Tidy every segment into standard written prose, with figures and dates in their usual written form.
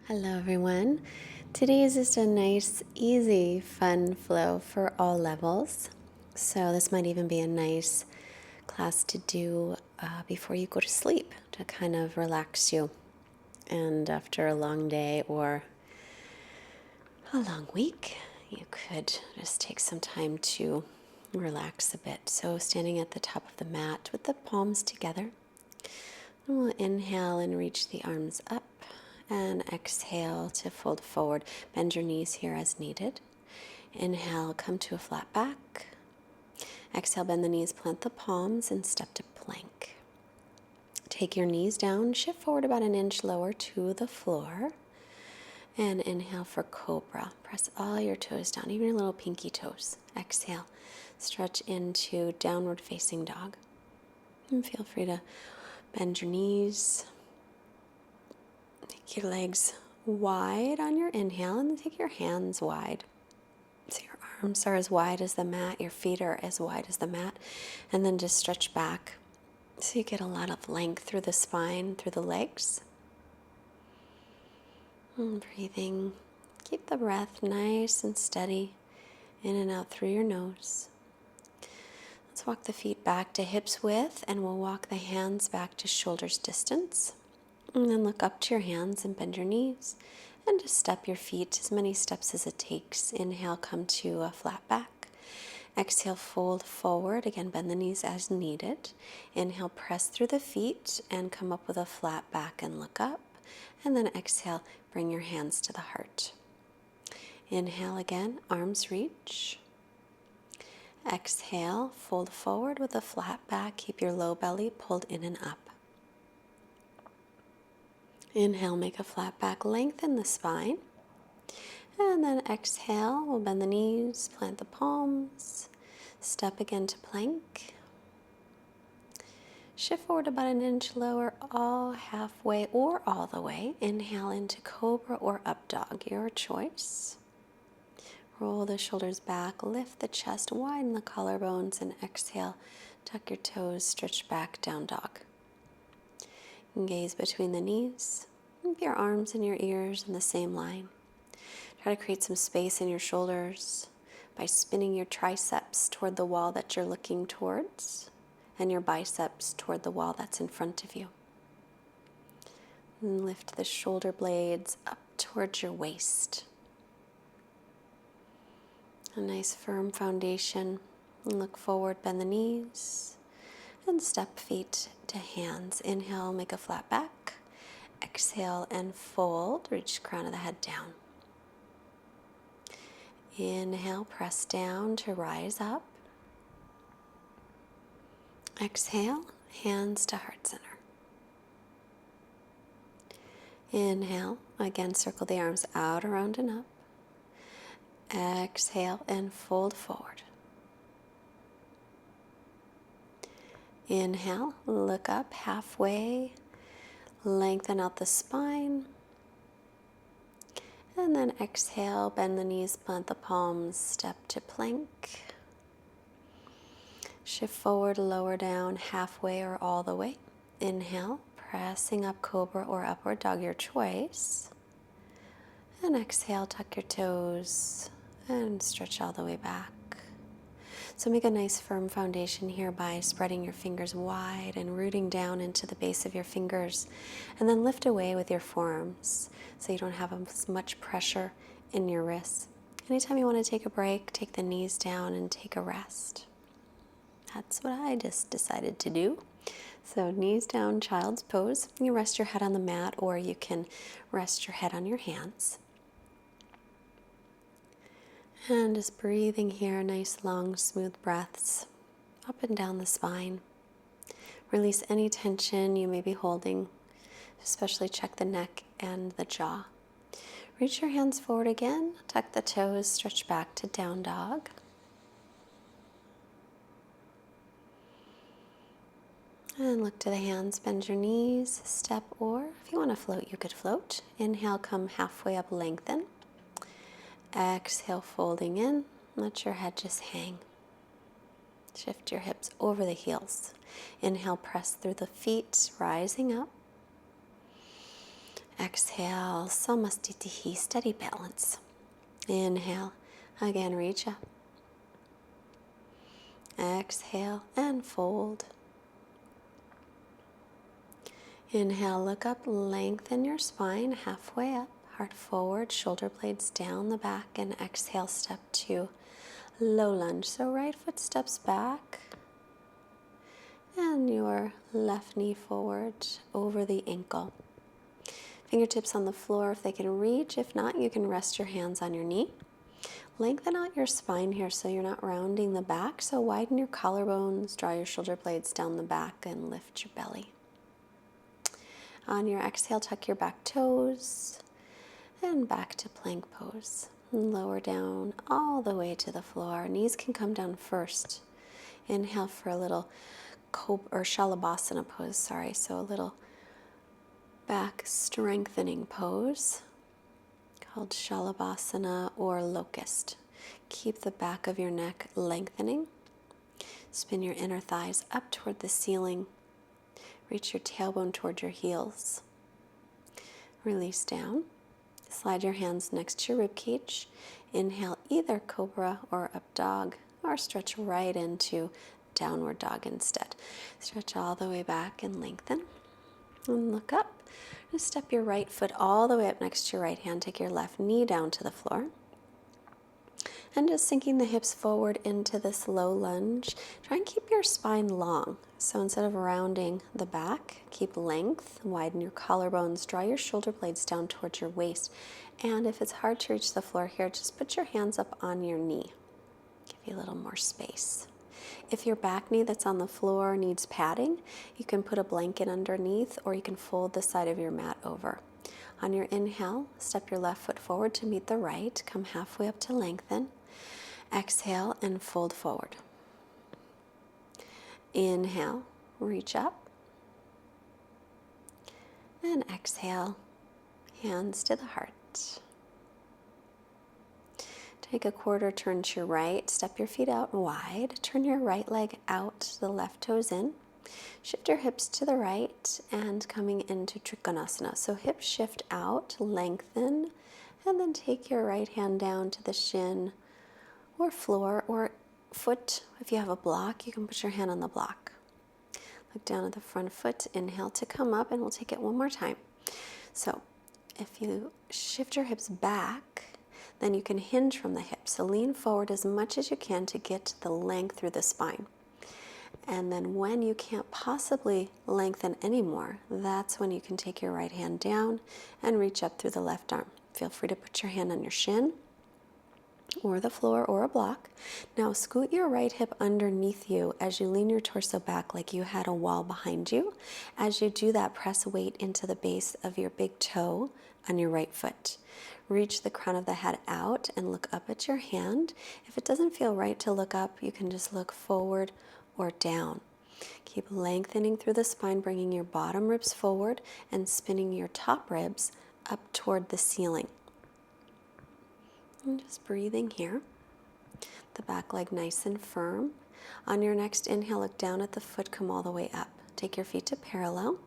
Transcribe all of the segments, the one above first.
Hello everyone. Today is just a nice, easy, fun flow for all levels. So this might even be a nice class to do before you go to sleep to kind of relax you. And after a long day or a long week, you could just take some time to relax a bit. So standing at the top of the mat with the palms together. And we'll inhale and reach the arms up. And exhale to fold forward. Bend your knees here as needed. Inhale, come to a flat back. Exhale, bend the knees, plant the palms, and step to plank. Take your knees down, shift forward about an inch lower to the floor. And inhale for cobra. Press all your toes down, even your little pinky toes. Exhale, stretch into downward facing dog. And feel free to bend your knees. Take your legs wide on your inhale and then take your hands wide. So your arms are as wide as the mat, your feet are as wide as the mat, and then just stretch back so you get a lot of length through the spine, through the legs. And breathing. Keep the breath nice and steady in and out through your nose. Let's walk the feet back to hips width, and we'll walk the hands back to shoulders distance. And then look up to your hands and bend your knees. And just step your feet as many steps as it takes. Inhale, come to a flat back. Exhale, fold forward. Again, bend the knees as needed. Inhale, press through the feet and come up with a flat back and look up. And then exhale, bring your hands to the heart. Inhale again, arms reach. Exhale, fold forward with a flat back. Keep your low belly pulled in and up. Inhale, make a flat back, lengthen the spine. And then exhale, we'll bend the knees, plant the palms, step again to plank. Shift forward about an inch lower, all halfway or all the way. Inhale into cobra or up dog, your choice. Roll the shoulders back, lift the chest, widen the collarbones, and exhale, tuck your toes, stretch back, down dog. Gaze between the knees. Keep your arms and your ears in the same line. Try to create some space in your shoulders by spinning your triceps toward the wall that you're looking towards and your biceps toward the wall that's in front of you. And lift the shoulder blades up towards your waist. A nice firm foundation. And look forward, bend the knees. And step feet to hands. Inhale, make a flat back. Exhale and fold. Reach the crown of the head down. Inhale, press down to rise up. Exhale, hands to heart center. Inhale, again circle the arms out, around and up. Exhale and fold forward. Inhale, look up halfway, lengthen out the spine. And then exhale, bend the knees, plant the palms, step to plank. Shift forward, lower down, halfway or all the way. Inhale, pressing up cobra or upward dog, your choice. And exhale, tuck your toes and stretch all the way back. So make a nice firm foundation here by spreading your fingers wide and rooting down into the base of your fingers. And then lift away with your forearms so you don't have as much pressure in your wrists. Anytime you want to take a break, take the knees down and take a rest. That's what I just decided to do. So knees down, child's pose. You rest your head on the mat, or you can rest your head on your hands. And just breathing here, nice long smooth breaths up and down the spine. Release any tension you may be holding, especially check the neck and the jaw. Reach your hands forward again, tuck the toes, stretch back to down dog. And look to the hands, bend your knees, step, or if you want to float, you could float. Inhale, come halfway up, lengthen. Exhale, folding in. Let your head just hang. Shift your hips over the heels. Inhale, press through the feet, rising up. Exhale, samastitihi, steady balance. Inhale, again reach up. Exhale and fold. Inhale, look up, lengthen your spine halfway up, heart forward, shoulder blades down the back, and exhale, step to low lunge. So right foot steps back and your left knee forward over the ankle. Fingertips on the floor if they can reach. If not, you can rest your hands on your knee. Lengthen out your spine here so you're not rounding the back. So widen your collarbones, draw your shoulder blades down the back, and lift your belly. On your exhale, tuck your back toes and back to plank pose. And lower down all the way to the floor. Knees can come down first. Inhale for a little shalabhasana pose, so a little back strengthening pose called shalabhasana or locust. Keep the back of your neck lengthening. Spin your inner thighs up toward the ceiling. Reach your tailbone toward your heels. Release down. Slide your hands next to your ribcage. Inhale either cobra or up dog, or stretch right into downward dog instead. Stretch all the way back and lengthen. And look up. Just step your right foot all the way up next to your right hand. Take your left knee down to the floor. And just sinking the hips forward into this low lunge. Try and keep your spine long. So instead of rounding the back, keep length, widen your collarbones, draw your shoulder blades down towards your waist. And if it's hard to reach the floor here, just put your hands up on your knee. Give you a little more space. If your back knee that's on the floor needs padding, you can put a blanket underneath, or you can fold the side of your mat over. On your inhale, step your left foot forward to meet the right. Come halfway up to lengthen. Exhale and fold forward. Inhale, reach up. And exhale, hands to the heart. Take a quarter turn to your right. Step your feet out wide. Turn your right leg out, the left toes in. Shift your hips to the right and coming into Trikonasana. So hips shift out, lengthen, and then take your right hand down to the shin or floor or foot. If you have a block, you can put your hand on the block. Look down at the front foot. Inhale to come up, and we'll take it one more time. So if you shift your hips back, then you can hinge from the hips. So lean forward as much as you can to get the length through the spine. And then when you can't possibly lengthen anymore, that's when you can take your right hand down and reach up through the left arm. Feel free to put your hand on your shin or the floor or a block. Now scoot your right hip underneath you as you lean your torso back like you had a wall behind you. As you do that, press weight into the base of your big toe on your right foot. Reach the crown of the head out and look up at your hand. If it doesn't feel right to look up, you can just look forward or down. Keep lengthening through the spine, bringing your bottom ribs forward and spinning your top ribs up toward the ceiling. And just breathing here. The back leg nice and firm. On your next inhale, look down at the foot, come all the way up. Take your feet to parallel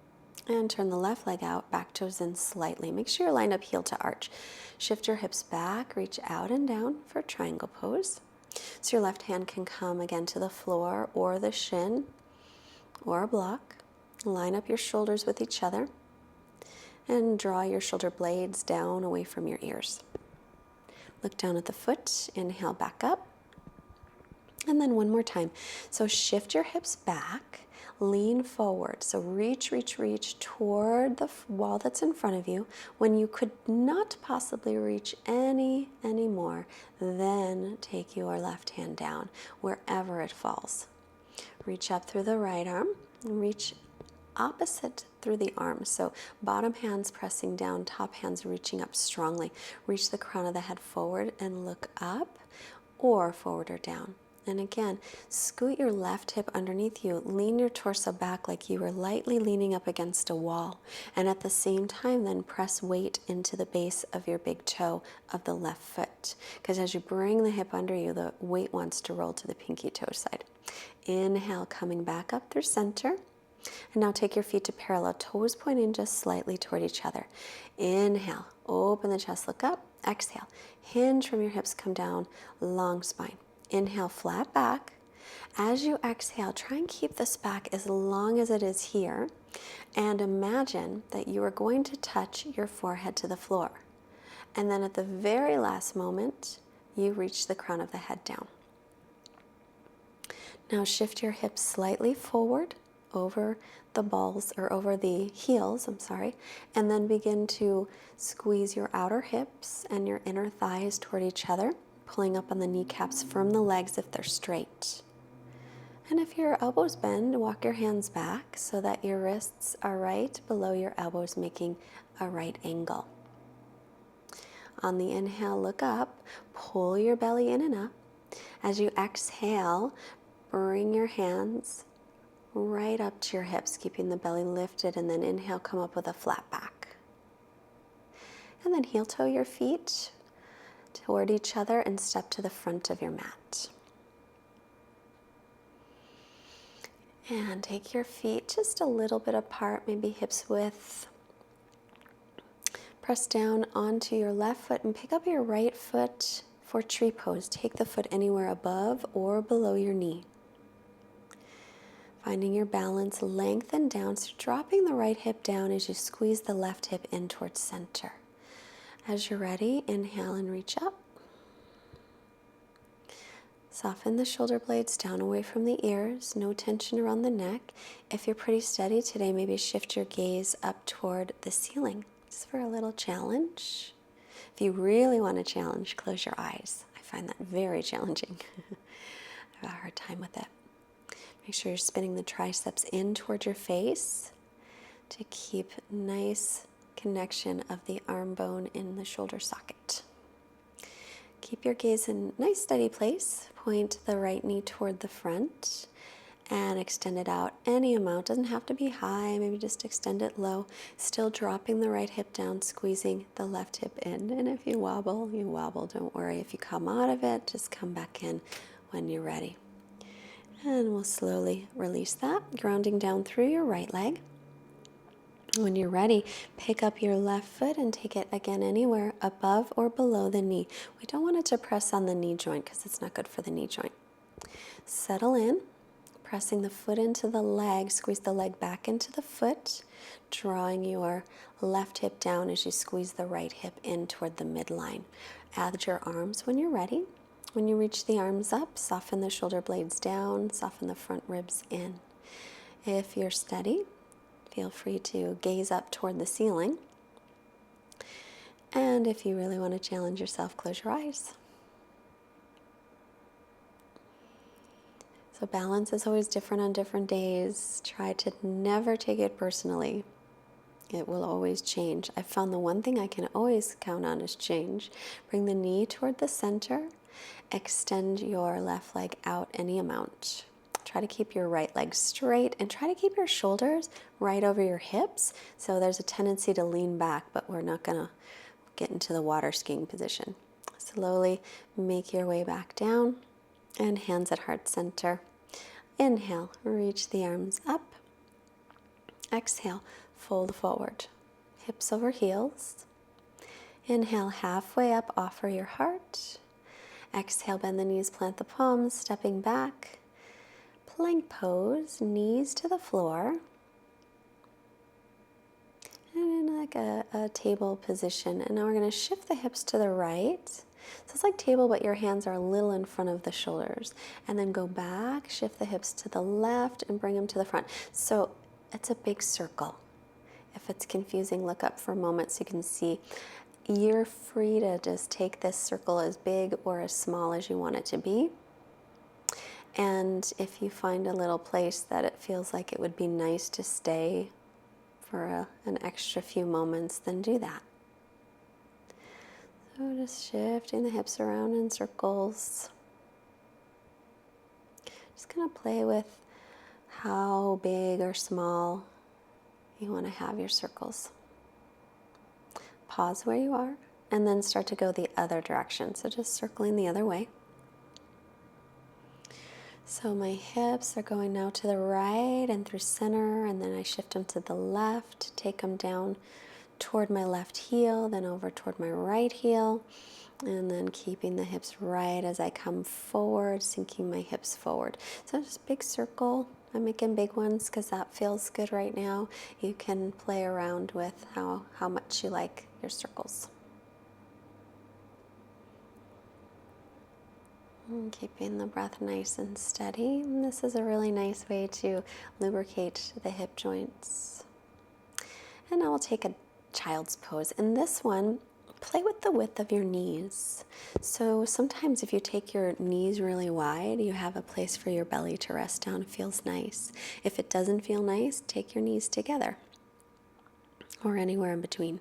and turn the left leg out, back toes in slightly. Make sure you're lined up heel to arch. Shift your hips back, reach out and down for triangle pose. So your left hand can come again to the floor or the shin or a block. Line up your shoulders with each other and draw your shoulder blades down away from your ears. Look down at the foot, inhale back up, and then one more time. So shift your hips back, lean forward. So reach toward the wall that's in front of you. When you could not possibly reach any more, then take your left hand down wherever it falls. Reach up through the right arm, and reach opposite through the arms. So bottom hands pressing down, top hands reaching up strongly. Reach the crown of the head forward and look up, or forward or down. And again, scoot your left hip underneath you. Lean your torso back like you were lightly leaning up against a wall. And at the same time, then press weight into the base of your big toe of the left foot. Because as you bring the hip under you, the weight wants to roll to the pinky toe side. Inhale, coming back up through center. And now take your feet to parallel, toes pointing just slightly toward each other. Inhale, open the chest, look up. Exhale, hinge from your hips, come down, long spine. Inhale, flat back. As you exhale, try and keep this back as long as it is here. And imagine that you are going to touch your forehead to the floor. And then at the very last moment, you reach the crown of the head down. Now shift your hips slightly forward over the balls, or over the heels, and then begin to squeeze your outer hips and your inner thighs toward each other, pulling up on the kneecaps from the legs if they're straight. And if your elbows bend, walk your hands back so that your wrists are right below your elbows, making a right angle. On the inhale, look up, pull your belly in and up. As you exhale, bring your hands right up to your hips, keeping the belly lifted, and then inhale, come up with a flat back. And then heel toe your feet toward each other and step to the front of your mat. And take your feet just a little bit apart, maybe hips width. Press down onto your left foot and pick up your right foot for tree pose. Take the foot anywhere above or below your knee. Finding your balance, lengthen down, so dropping the right hip down as you squeeze the left hip in towards center. As you're ready, inhale and reach up. Soften the shoulder blades down away from the ears, no tension around the neck. If you're pretty steady today, maybe shift your gaze up toward the ceiling, just for a little challenge. If you really want a challenge, close your eyes. I find that very challenging. I have a hard time with it. Make sure you're spinning the triceps in toward your face to keep nice connection of the arm bone in the shoulder socket. Keep your gaze in a nice steady place. Point the right knee toward the front and extend it out any amount. Doesn't have to be high, maybe just extend it low. Still dropping the right hip down, squeezing the left hip in. And if you wobble, you wobble. Don't worry. If you come out of it, just come back in when you're ready. And we'll slowly release that, grounding down through your right leg. When you're ready, pick up your left foot and take it again anywhere above or below the knee. We don't want it to press on the knee joint because it's not good for the knee joint. Settle in, pressing the foot into the leg, squeeze the leg back into the foot, drawing your left hip down as you squeeze the right hip in toward the midline. Add your arms when you're ready. When you reach the arms up, soften the shoulder blades down, soften the front ribs in. If you're steady, feel free to gaze up toward the ceiling. And if you really want to challenge yourself, close your eyes. So balance is always different on different days. Try to never take it personally. It will always change. I found the one thing I can always count on is change. Bring the knee toward the center. Extend your left leg out any amount. Try to keep your right leg straight and try to keep your shoulders right over your hips. So there's a tendency to lean back, but we're not going to get into the water skiing position. Slowly make your way back down and hands at heart center. Inhale, reach the arms up. Exhale, fold forward, hips over heels. Inhale, halfway up, offer your heart. Exhale, bend the knees, plant the palms, stepping back. Plank pose, knees to the floor. And in like a table position. And now we're going to shift the hips to the right. So it's like table, but your hands are a little in front of the shoulders. And then go back, shift the hips to the left, and bring them to the front. So it's a big circle. If it's confusing, look up for a moment so you can see. You're free to just take this circle as big or as small as you want it to be. And if you find a little place that it feels like it would be nice to stay for an extra few moments, then do that. So just shifting the hips around in circles. Just gonna play with how big or small you want to have your circles. Pause where you are and then start to go the other direction. So just circling the other way. So my hips are going now to the right and through center, and then I shift them to the left, take them down toward my left heel, then over toward my right heel, and then keeping the hips right as I come forward, sinking my hips forward. So just big circle. I'm making big ones because that feels good right now. You can play around with how much you like your circles. And keeping the breath nice and steady. And this is a really nice way to lubricate the hip joints. And now we'll take a child's pose. In this one, play with the width of your knees. So sometimes if you take your knees really wide, you have a place for your belly to rest down. It feels nice. If it doesn't feel nice, take your knees together or anywhere in between.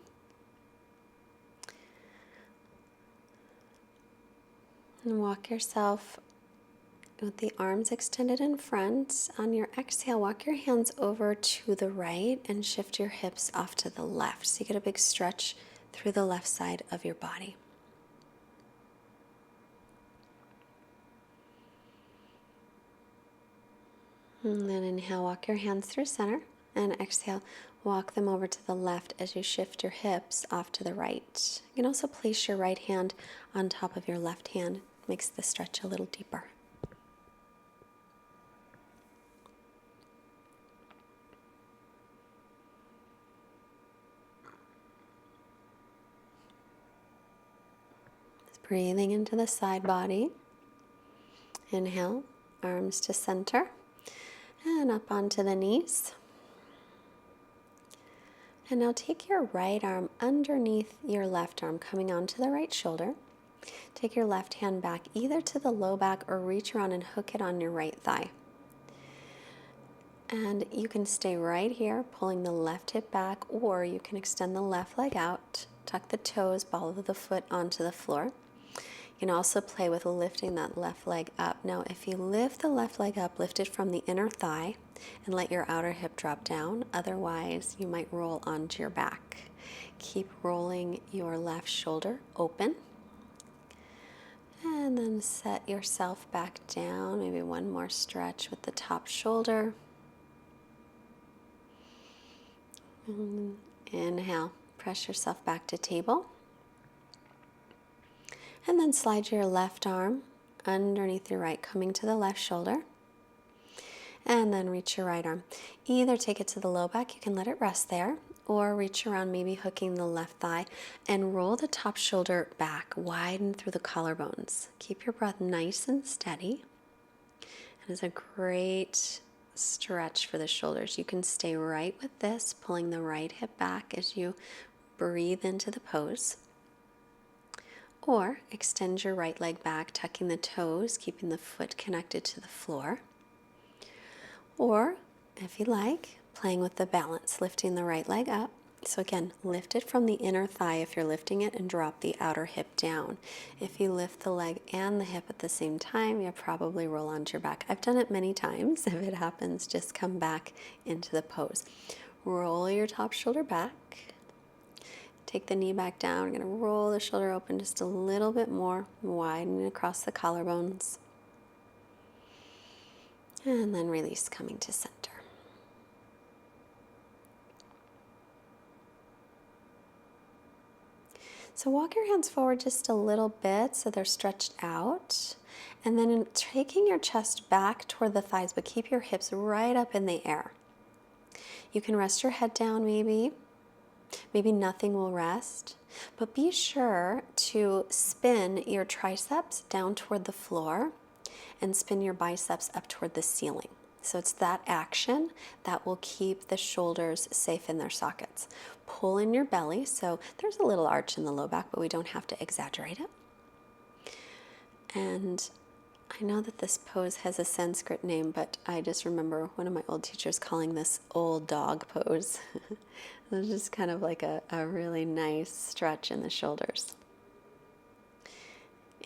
And walk yourself with the arms extended in front. On your exhale, walk your hands over to the right and shift your hips off to the left. So you get a big stretch through the left side of your body. And then inhale, walk your hands through center. And exhale, walk them over to the left as you shift your hips off to the right. You can also place your right hand on top of your left hand. Makes the stretch a little deeper. Just breathing into the side body. Inhale, arms to center and up onto the knees. And now take your right arm underneath your left arm, coming onto the right shoulder. Take your left hand back either to the low back or reach around and hook it on your right thigh. And you can stay right here, pulling the left hip back, or you can extend the left leg out, tuck the toes, ball of the foot onto the floor. You can also play with lifting that left leg up. Now, if you lift the left leg up, lift it from the inner thigh and let your outer hip drop down. Otherwise, you might roll onto your back. Keep rolling your left shoulder open. And then set yourself back down. Maybe one more stretch with the top shoulder. And inhale, press yourself back to table. And then slide your left arm underneath your right, coming to the left shoulder. And then reach your right arm. Either take it to the low back, you can let it rest there, or reach around, maybe hooking the left thigh, and roll the top shoulder back, widen through the collarbones. Keep your breath nice and steady. And it's a great stretch for the shoulders. You can stay right with this, pulling the right hip back as you breathe into the pose. Or extend your right leg back, tucking the toes, keeping the foot connected to the floor. Or, if you like, playing with the balance, lifting the right leg up. So again, lift it from the inner thigh if you're lifting it, and drop the outer hip down. If you lift the leg and the hip at the same time, you'll probably roll onto your back. I've done it many times. If it happens, just come back into the pose. Roll your top shoulder back. Take the knee back down. We're going to roll the shoulder open just a little bit more, widening across the collarbones. And then release, coming to center. So walk your hands forward just a little bit so they're stretched out. And then taking your chest back toward the thighs, but keep your hips right up in the air. You can rest your head down maybe. Maybe nothing will rest, but be sure to spin your triceps down toward the floor and spin your biceps up toward the ceiling. So it's that action that will keep the shoulders safe in their sockets. Pull in your belly, so there's a little arch in the low back, but we don't have to exaggerate it. And I know that this pose has a Sanskrit name, but I just remember one of my old teachers calling this old dog pose. It's just kind of like a really nice stretch in the shoulders.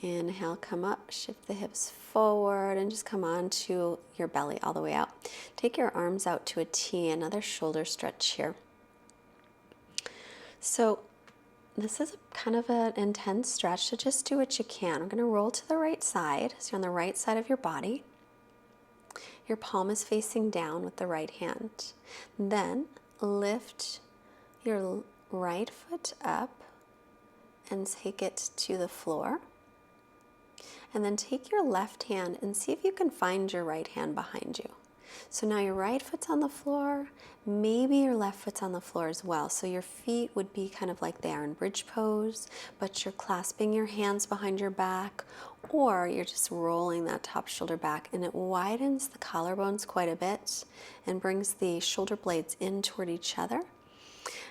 Inhale, come up, shift the hips forward, and just come on to your belly all the way out. Take your arms out to a T, another shoulder stretch here. So this is kind of an intense stretch, so just do what you can. We're going to roll to the right side, so you're on the right side of your body. Your palm is facing down with the right hand. Then lift your right foot up and take it to the floor. And then take your left hand and see if you can find your right hand behind you. So now your right foot's on the floor, maybe your left foot's on the floor as well. So your feet would be kind of like they are in bridge pose, but you're clasping your hands behind your back, or you're just rolling that top shoulder back, and it widens the collarbones quite a bit and brings the shoulder blades in toward each other.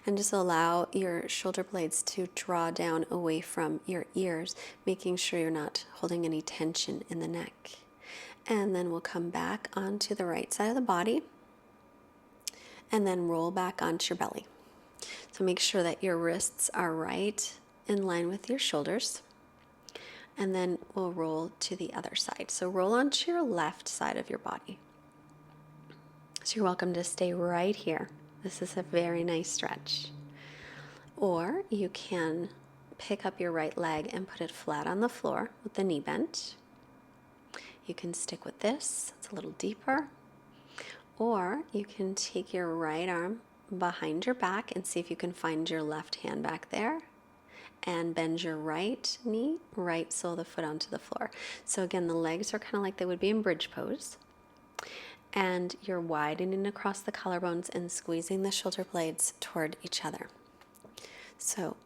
And just allow your shoulder blades to draw down away from your ears, making sure you're not holding any tension in the neck. And then we'll come back onto the right side of the body and then roll back onto your belly. So make sure that your wrists are right in line with your shoulders. And then we'll roll to the other side. So roll onto your left side of your body. So you're welcome to stay right here. This is a very nice stretch. Or you can pick up your right leg and put it flat on the floor with the knee bent. You can stick with this, it's a little deeper. Or you can take your right arm behind your back and see if you can find your left hand back there. And bend your right knee, right sole of the foot onto the floor. So again, the legs are kind of like they would be in bridge pose. And you're widening across the collarbones and squeezing the shoulder blades toward each other. So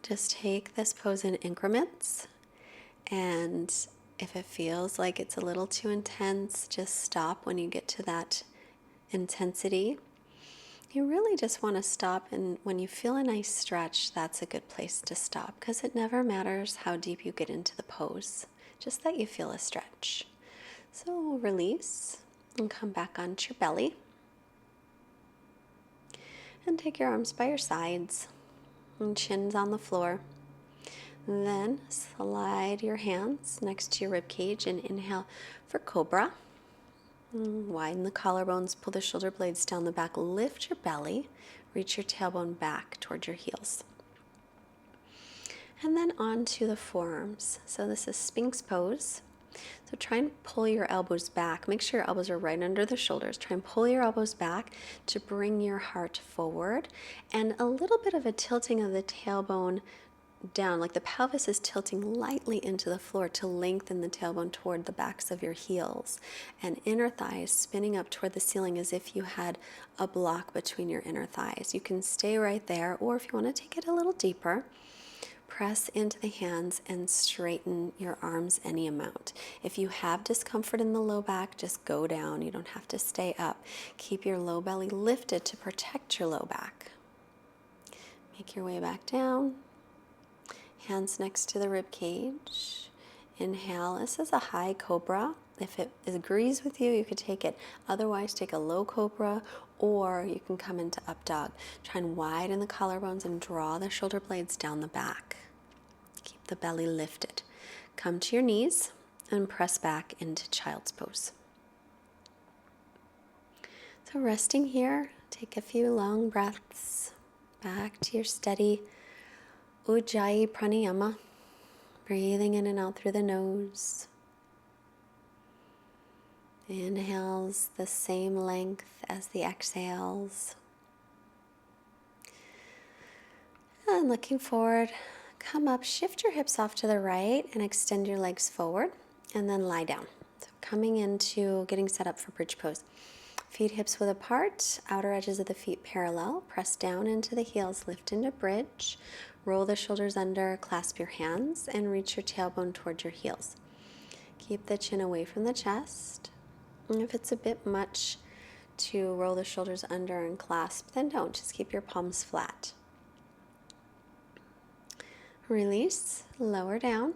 just take this pose in increments, and if it feels like it's a little too intense, just stop when you get to that intensity. You really just want to stop, and when you feel a nice stretch, that's a good place to stop, because it never matters how deep you get into the pose, just that you feel a stretch. So release and come back onto your belly. And take your arms by your sides and chins on the floor. Then slide your hands next to your rib cage and inhale for cobra. Widen the collarbones, pull the shoulder blades down the back, lift your belly, reach your tailbone back toward your heels. And then onto the forearms. So this is Sphinx pose. So try and pull your elbows back. Make sure your elbows are right under the shoulders. Try and pull your elbows back to bring your heart forward, and a little bit of a tilting of the tailbone down, like the pelvis is tilting lightly into the floor to lengthen the tailbone toward the backs of your heels, and inner thighs spinning up toward the ceiling as if you had a block between your inner thighs. You can stay right there, or if you want to take it a little deeper, press into the hands and straighten your arms any amount. If you have discomfort in the low back, just go down. You don't have to stay up. Keep your low belly lifted to protect your low back. Make your way back down. Hands next to the rib cage. Inhale. This is a high cobra. If it agrees with you, you could take it. Otherwise, take a low cobra, or you can come into up dog. Try and widen the collarbones and draw the shoulder blades down the back. Keep the belly lifted. Come to your knees and press back into child's pose. So resting here, take a few long breaths back to your steady Ujjayi pranayama. Breathing in and out through the nose. Inhales the same length as the exhales. And looking forward, come up, shift your hips off to the right and extend your legs forward, and then lie down. So coming into getting set up for bridge pose. Feet hips width apart, outer edges of the feet parallel. Press down into the heels, lift into bridge. Roll the shoulders under, clasp your hands, and reach your tailbone towards your heels. Keep the chin away from the chest. And if it's a bit much to roll the shoulders under and clasp, then don't. Just keep your palms flat. Release, lower down,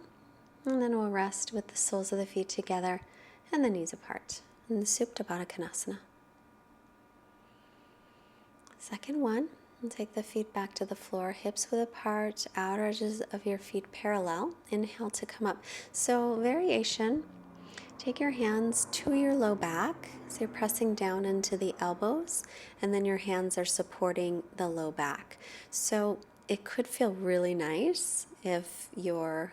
and then we'll rest with the soles of the feet together and the knees apart in the Supta Baddha Konasana. Second one, and take the feet back to the floor, hips width apart, outer edges of your feet parallel. Inhale to come up. So variation, take your hands to your low back, so you're pressing down into the elbows, and then your hands are supporting the low back. So it could feel really nice if your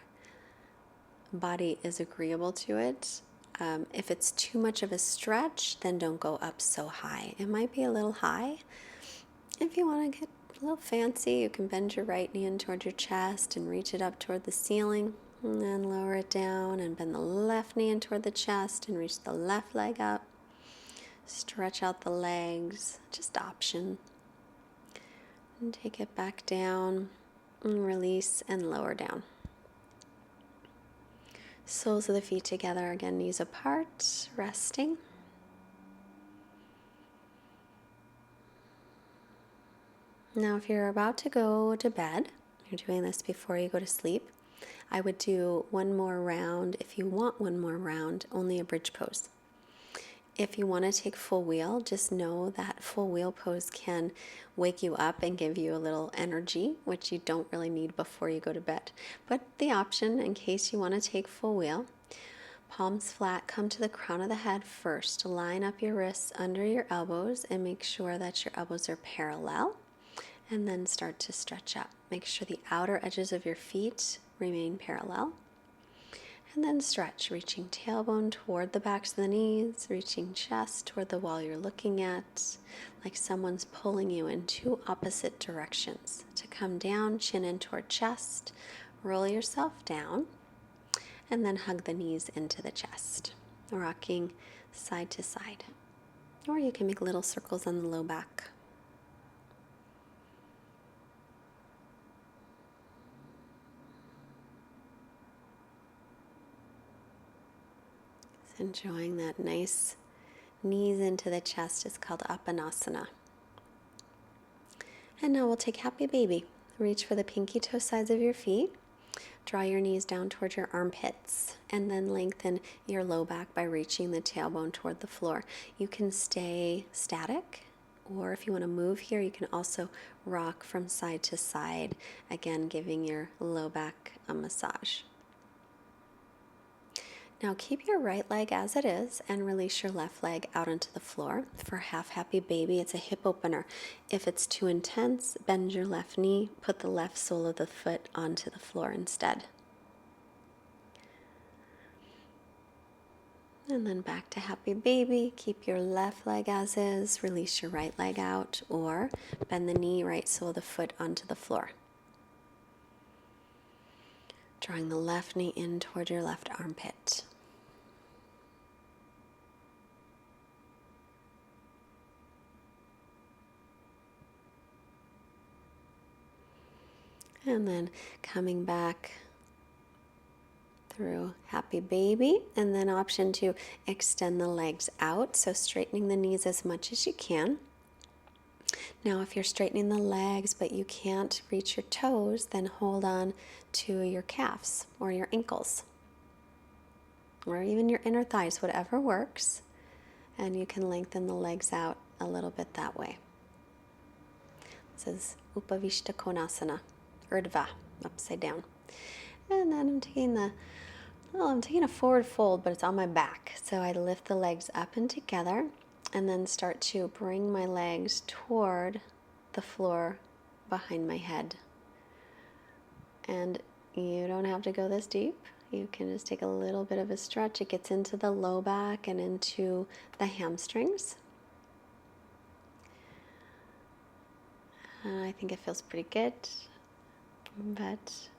body is agreeable to it. If it's too much of a stretch, then don't go up so high. It might be a little high. If you want to get a little fancy, you can bend your right knee in toward your chest and reach it up toward the ceiling, and then lower it down and bend the left knee in toward the chest and reach the left leg up. Stretch out the legs, just option. And take it back down and release and lower down. Soles of the feet together again, knees apart, resting. Now if you're about to go to bed, you're doing this before you go to sleep, I would do one more round. If you want one more round, only a bridge pose. If you want to take full wheel, just know that full wheel pose can wake you up and give you a little energy, which you don't really need before you go to bed. But the option, in case you want to take full wheel, palms flat, come to the crown of the head first. Line up your wrists under your elbows and make sure that your elbows are parallel. And then start to stretch up. Make sure the outer edges of your feet remain parallel. And then stretch, reaching tailbone toward the backs of the knees, reaching chest toward the wall you're looking at, like someone's pulling you in two opposite directions. To come down, chin in toward chest, roll yourself down, and then hug the knees into the chest, rocking side to side. Or you can make little circles on the low back. Enjoying that nice knees into the chest is called Apanasana. And now we'll take Happy Baby. Reach for the pinky toe sides of your feet. Draw your knees down toward your armpits and then lengthen your low back by reaching the tailbone toward the floor. You can stay static, or if you want to move here, you can also rock from side to side, again giving your low back a massage. Now keep your right leg as it is and release your left leg out onto the floor. For half Happy Baby, it's a hip opener. If it's too intense, bend your left knee, put the left sole of the foot onto the floor instead. And then back to Happy Baby. Keep your left leg as is, release your right leg out, or bend the knee, right sole of the foot onto the floor. Drawing the left knee in toward your left armpit. And then coming back through Happy Baby. And then option 2, extend the legs out. So straightening the knees as much as you can. Now, if you're straightening the legs but you can't reach your toes, then hold on to your calves or your ankles or even your inner thighs, whatever works. And you can lengthen the legs out a little bit that way. This is Upavishta Konasana, Urdhva, upside down. And then I'm taking a forward fold, but it's on my back. So I lift the legs up and together, and then start to bring my legs toward the floor behind my head. And you don't have to go this deep. You can just take a little bit of a stretch. It gets into the low back and into the hamstrings. I think it feels pretty good, but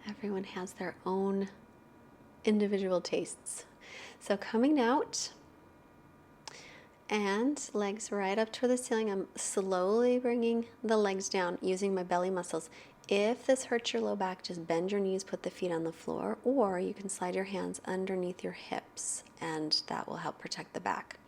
everyone has their own individual tastes. So coming out, and legs right up toward the ceiling. I'm slowly bringing the legs down using my belly muscles. If this hurts your low back, just bend your knees, put the feet on the floor, or you can slide your hands underneath your hips, and that will help protect the back.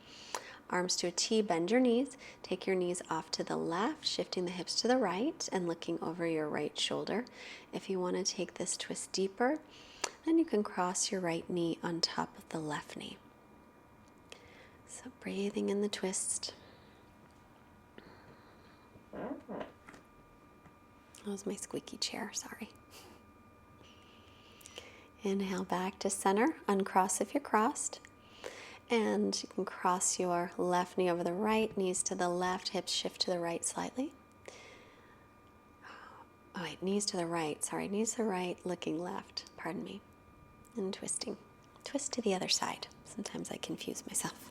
Arms to a T, bend your knees, take your knees off to the left, shifting the hips to the right and looking over your right shoulder. If you want to take this twist deeper, then you can cross your right knee on top of the left knee. So breathing in the twist. That was my squeaky chair, sorry. Inhale back to center, uncross if you're crossed. And you can cross your left knee over the right, knees to the left, hips shift to the right slightly. Oh wait, knees to the right, looking left, pardon me. And twisting. twist to the other side. Sometimes I confuse myself.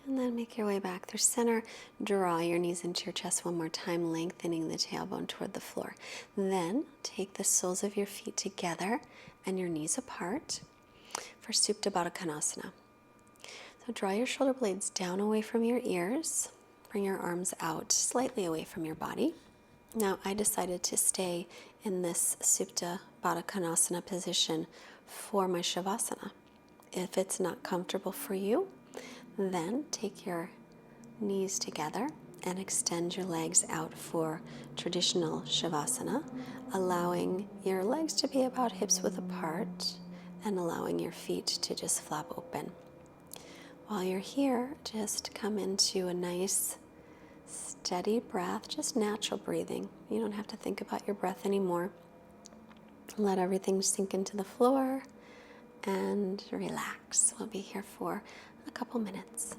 And then make your way back through center. Draw your knees into your chest one more time, lengthening the tailbone toward the floor. Then take the soles of your feet together and your knees apart for Supta Baddha Konasana. So draw your shoulder blades down away from your ears. Bring your arms out slightly away from your body. Now I decided to stay in this Supta Baddha Konasana position for my Shavasana. If it's not comfortable for you, then take your knees together and extend your legs out for traditional Shavasana, allowing your legs to be about hips width apart and allowing your feet to just flap open. While you're here, just come into a nice steady breath, just natural breathing. You don't have to think about your breath anymore. Let everything sink into the floor and relax. We'll be here for a couple minutes.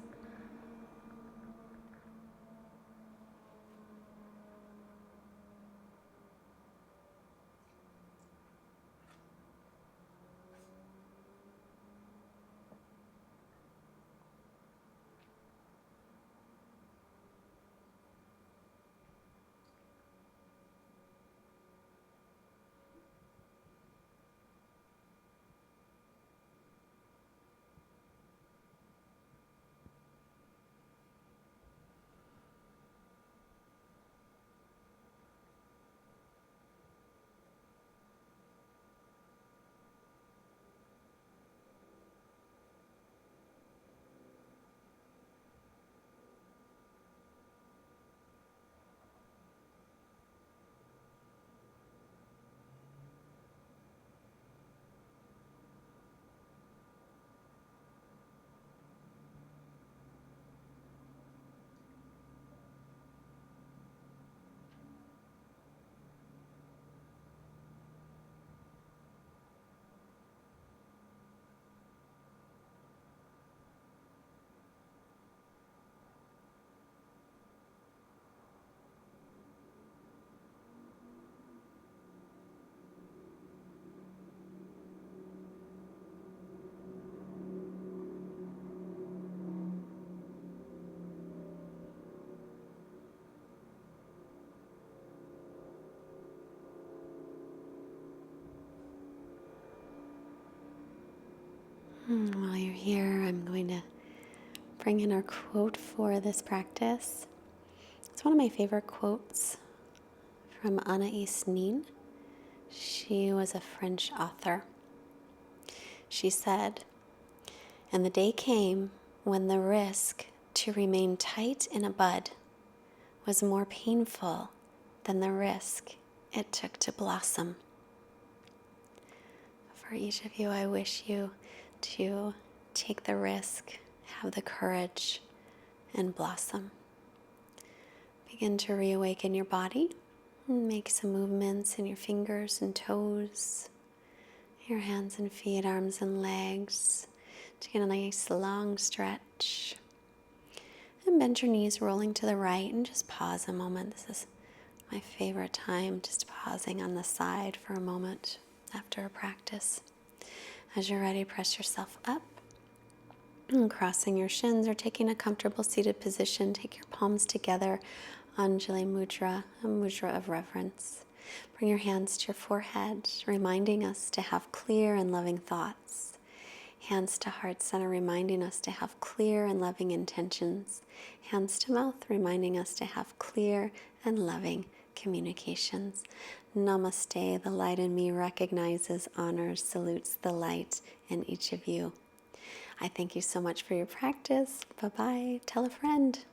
While you're here, I'm going to bring in our quote for this practice. It's one of my favorite quotes from Anaïs Nin. She was a French author. She said, "And the day came when the risk to remain tight in a bud was more painful than the risk it took to blossom." For each of you, I wish you to take the risk, have the courage, and blossom. Begin to reawaken your body. Make some movements in your fingers and toes, your hands and feet, arms and legs, to get a nice long stretch. And bend your knees, rolling to the right, and just pause a moment. This is my favorite time, just pausing on the side for a moment after a practice. As you're ready, press yourself up, and crossing your shins or taking a comfortable seated position. Take your palms together, Anjali Mudra, a mudra of reverence. Bring your hands to your forehead, reminding us to have clear and loving thoughts. Hands to heart center, reminding us to have clear and loving intentions. Hands to mouth, reminding us to have clear and loving communications. Namaste. The light in me recognizes, honors, salutes the light in each of you. I thank you so much for your practice. Bye-bye. Tell a friend.